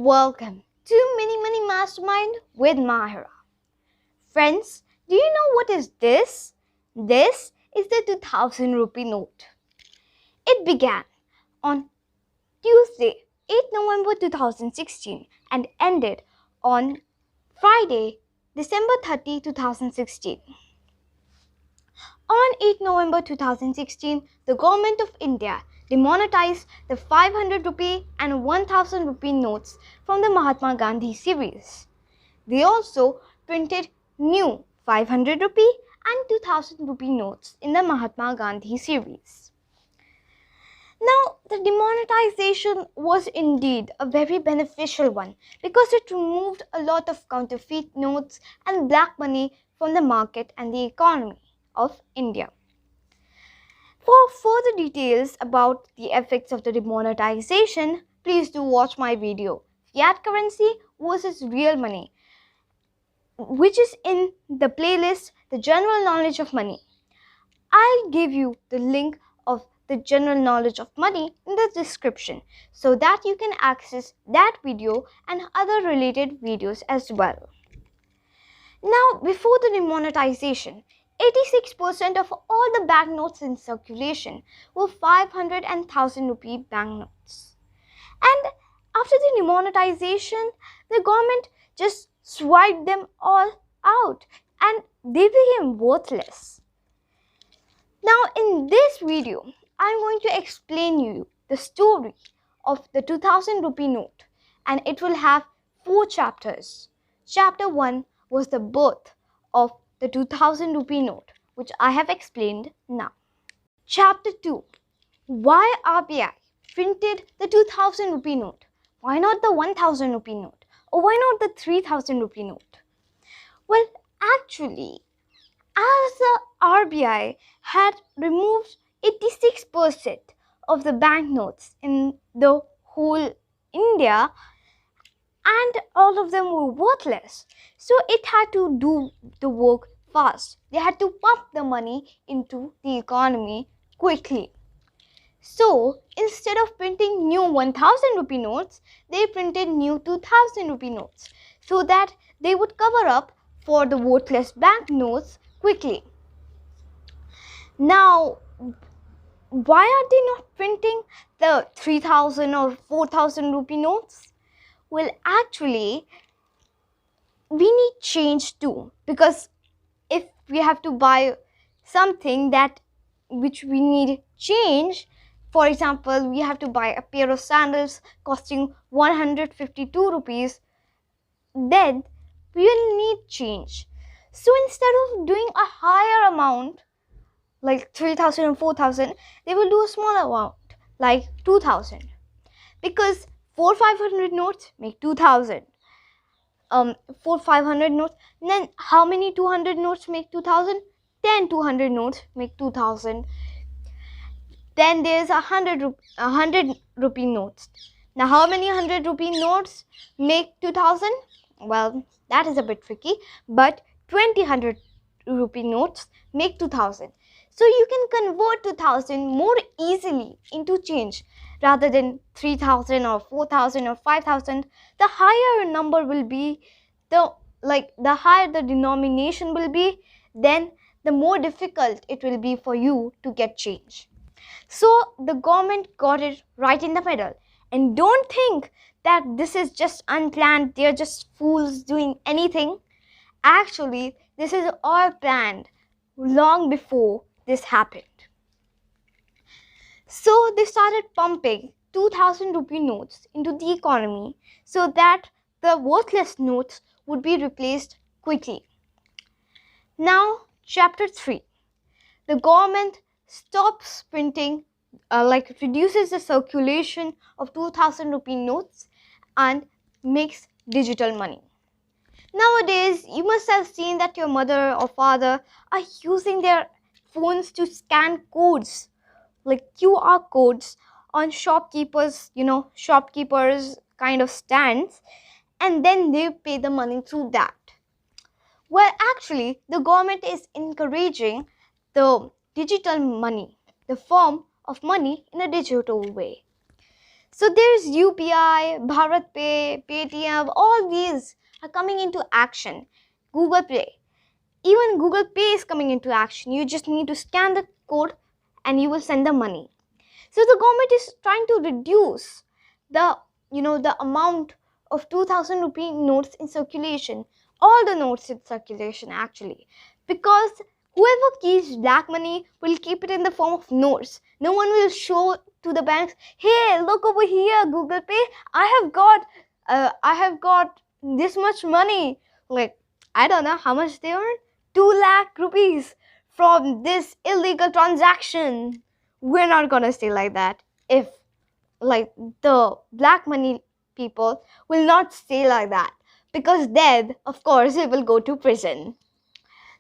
Welcome to Mini Money Mastermind with Mahira. Friends, do you know what is this? This is the 2000 rupee note. It began on Tuesday, 8 November 2016 and ended on Friday, December 30, 2016. On 8 November 2016, the Government of India demonetized the 500 rupee and 1000 rupee notes from the Mahatma Gandhi series. They also printed new 500 rupee and 2000 rupee notes in the Mahatma Gandhi series. Now, the demonetization was indeed a very beneficial one because it removed a lot of counterfeit notes and black money from the market and the economy of India. For further details about the effects of the demonetization, please do watch my video, Fiat Currency versus Real Money, which is in the playlist, The General Knowledge of Money. I'll give you the link of the General Knowledge of Money in the description so that you can access that video and other related videos as well. Now, before the demonetization, 86% of all the banknotes in circulation were 500 and 1000 rupee banknotes. And after the demonetization, the government just swiped them all out and they became worthless. Now, in this video, I'm going to explain you the story of the 2000 rupee note, and it will have 4 chapters. Chapter 1 was the birth of the 2000 rupee note, which I have explained now. Chapter 2, why RBI printed the 2000 rupee note? Why not the 1000 rupee note? Or why not the 3000 rupee note? Well, actually, as the RBI had removed 86% of the banknotes in the whole India, and all of them were worthless. So it had to do the work fast. They had to pump the money into the economy quickly. So instead of printing new 1000 rupee notes, they printed new 2000 rupee notes so that they would cover up for the worthless banknotes quickly. Now, why are they not printing the 3000 or 4000 rupee notes? Well, actually, we need change too, because if we have to buy something which we need change, for example, we have to buy a pair of sandals costing 152 rupees, then we will need change. So instead of doing a higher amount like 3000 or 4000, they will do a smaller amount like 2000, because 4 500 notes make 2000. 4 500 notes, then how many 200 notes make 2000? 10 200 notes make 2000. Then there's 100 rupee notes. Now how many 100 rupee notes make 2000? Well, that is a bit tricky, but 20 100 rupee notes make 2000. So you can convert 2000 more easily into change rather than 3000 or 4000 or 5000. The higher number will be, the higher the denomination will be, then the more difficult it will be for you to get change. So the government got it right in the middle. And don't think that this is just unplanned, they're just fools doing anything. Actually, this is all planned long before this happened. So they started pumping 2000 rupee notes into the economy so that the worthless notes would be replaced quickly. Now, chapter 3. The government stops printing, reduces the circulation of 2000 rupee notes and makes digital money. Nowadays, you must have seen that your mother or father are using their phones to scan codes, like QR codes on shopkeepers kind of stands, and then they pay the money through that. Well, actually, the government is encouraging the digital money, the form of money in a digital way. So there's UPI, Bharat Pay, Paytm, all these are coming into action. Google Pay. Even Google Pay is coming into action. You just need to scan the code and you will send the money. So the government is trying to reduce the amount of 2000 rupee notes in circulation, all the notes in circulation actually, because whoever keeps black money will keep it in the form of notes. No one will show to the banks, hey, look over here, Google Pay, I have got this much money. Like, I don't know how much they earn, 2 lakh rupees from this illegal transaction. We're not gonna stay like that. If like the black money people will not stay like that, because then of course they will go to prison.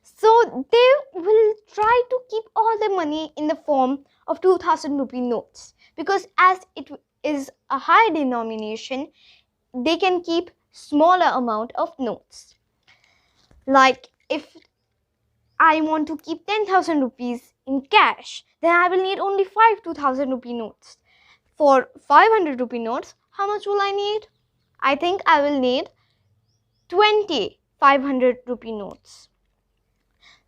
So they will try to keep all the money in the form of 2000 rupee notes, because as it is a high denomination, they can keep smaller amount of notes. Like if I want to keep 10,000 rupees in cash, then I will need only 5 2000 rupee notes. For 500 rupee notes, how much will I need? I think I will need 20 500 rupee notes.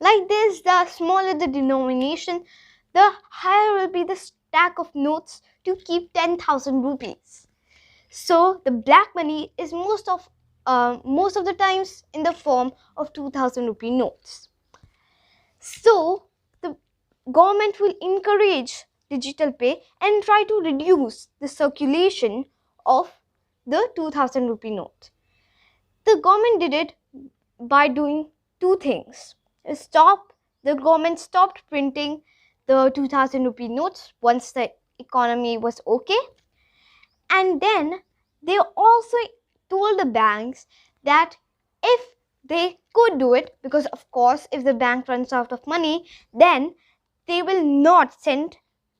Like this, the smaller the denomination, the higher will be the stack of notes to keep 10,000 rupees. So the black money is most of the times in the form of 2000 rupee notes. So the government will encourage digital pay and try to reduce the circulation of the 2000 rupee note. The government did it by doing two things. The government stopped printing the 2000 rupee notes once the economy was okay, and then they also told the banks that if they could do it, because of course if the bank runs out of money, then they will not send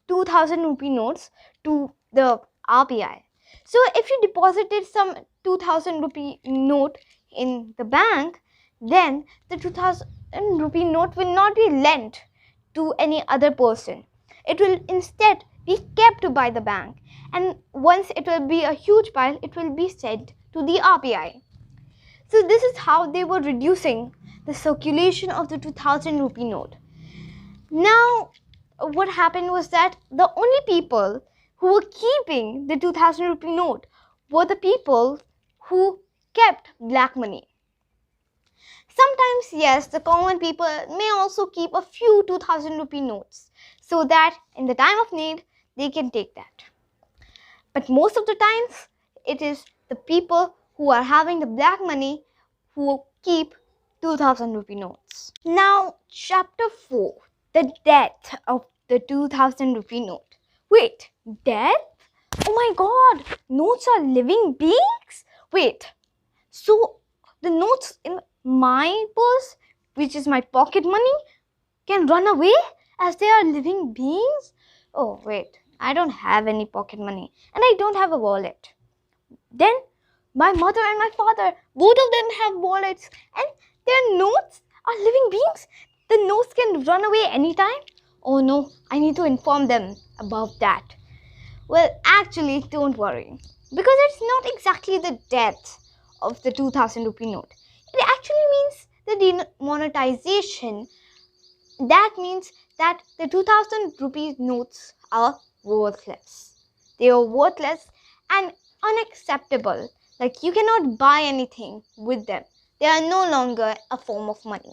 2000 rupee notes to the RBI. So if you deposited some 2000 rupee note in the bank, then the 2000 rupee note will not be lent to any other person. It will instead be kept by the bank, and once it will be a huge pile, it will be sent to the RBI. So this is how they were reducing the circulation of the 2000 rupee note. Now what happened was that the only people who were keeping the 2000 rupee note were the people who kept black money. Sometimes, yes, the common people may also keep a few 2000 rupee notes, so that in the time of need they can take that. But most of the times it is the people who are having the black money who keep 2000 rupee notes. Now chapter 4, the death of the 2000 rupee note. Wait, death? Oh my god, notes are living beings? Wait, so the notes in my purse, which is my pocket money, can run away as they are living beings? Oh wait, I don't have any pocket money and I don't have a wallet. Then my mother and my father, both of them have wallets and their notes are living beings. The notes can run away anytime. Oh no, I need to inform them about that. Well, actually, don't worry, because it's not exactly the death of the 2000 rupee note. It actually means the demonetization. That means that the 2000 rupee notes are worthless. They are worthless and unacceptable. Like, you cannot buy anything with them. They are no longer a form of money.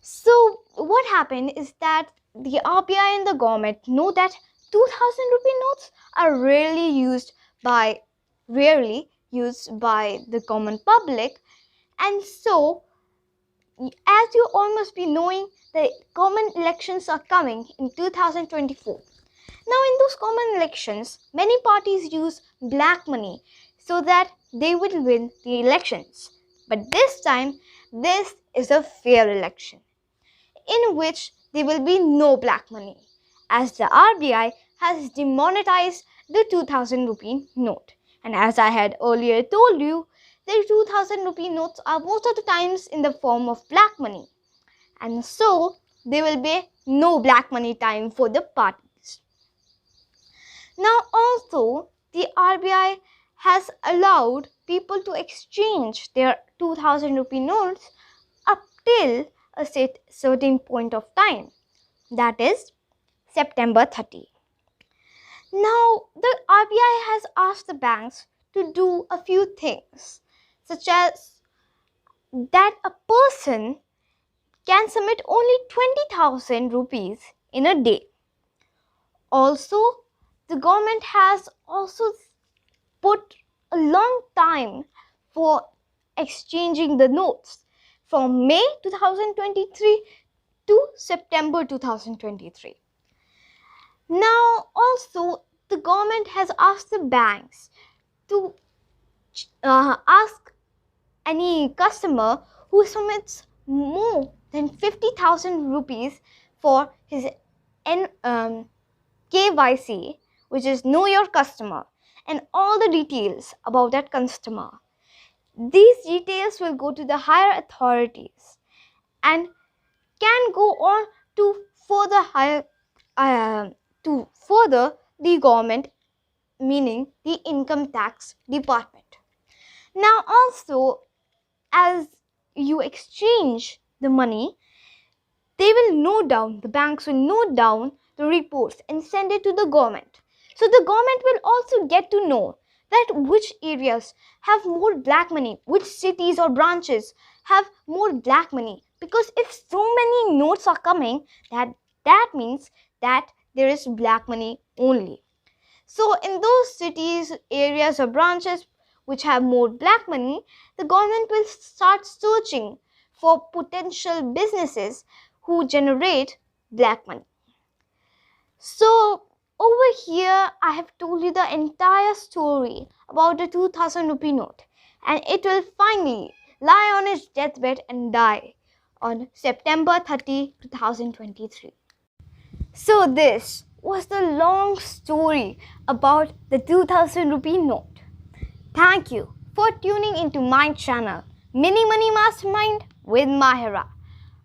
So what happened is that the RBI and the government know that 2000 rupee notes are rarely used by the common public, and so as you all must be knowing, the common elections are coming in 2024. Now in those common elections, many parties use black money so that they will win the elections. But this time, this is a fair election in which there will be no black money, as the RBI has demonetized the 2000 rupee note. And as I had earlier told you, the 2000 rupee notes are most of the times in the form of black money. And so there will be no black money time for the parties. Now also, has allowed people to exchange their 2000 rupee notes up till a certain point of time, that is September 30. Now, the RBI has asked the banks to do a few things, such as that a person can submit only 20,000 rupees in a day. Also, the government has also put a long time for exchanging the notes from May 2023 to September 2023. Now, also, the government has asked the banks to ask any customer who submits more than 50,000 rupees for his KYC, which is Know Your Customer, and all the details about that customer. These details will go to the higher authorities and can go on to further the government, meaning the income tax department. Now, also, as you exchange the money, the banks will note down the reports and send it to the government. So the government will also get to know that which areas have more black money, which cities or branches have more black money. Because if so many notes are coming, that means that there is black money only. So in those cities, areas or branches which have more black money, the government will start searching for potential businesses who generate black money. So over here, I have told you the entire story about the 2000 rupee note, and it will finally lie on its deathbed and die on September 30, 2023. So this was the long story about the 2000 rupee note. Thank you for tuning into my channel, Mini Money Mastermind with Mahira.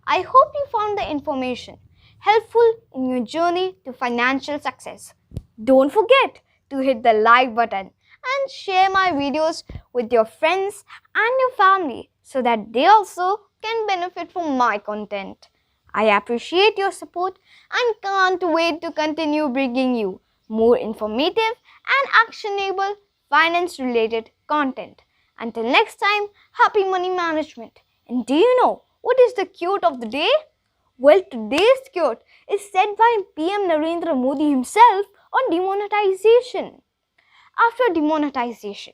I hope you found the information helpful in your journey to financial success. Don't forget to hit the like button and share my videos with your friends and your family so that they also can benefit from my content. I appreciate your support and can't wait to continue bringing you more informative and actionable finance-related content. Until next time, happy money management. And do you know what is the quote of the day? Well, today's quote is said by PM Narendra Modi himself on demonetization. After demonetization,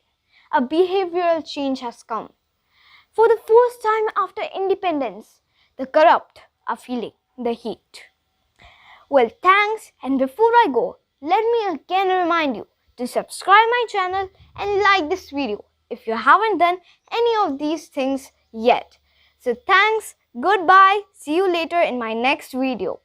a behavioral change has come. For the first time after independence, the corrupt are feeling the heat. Well, thanks, and before I go, let me again remind you to subscribe my channel and like this video if you haven't done any of these things yet. So thanks, goodbye, see you later in my next video.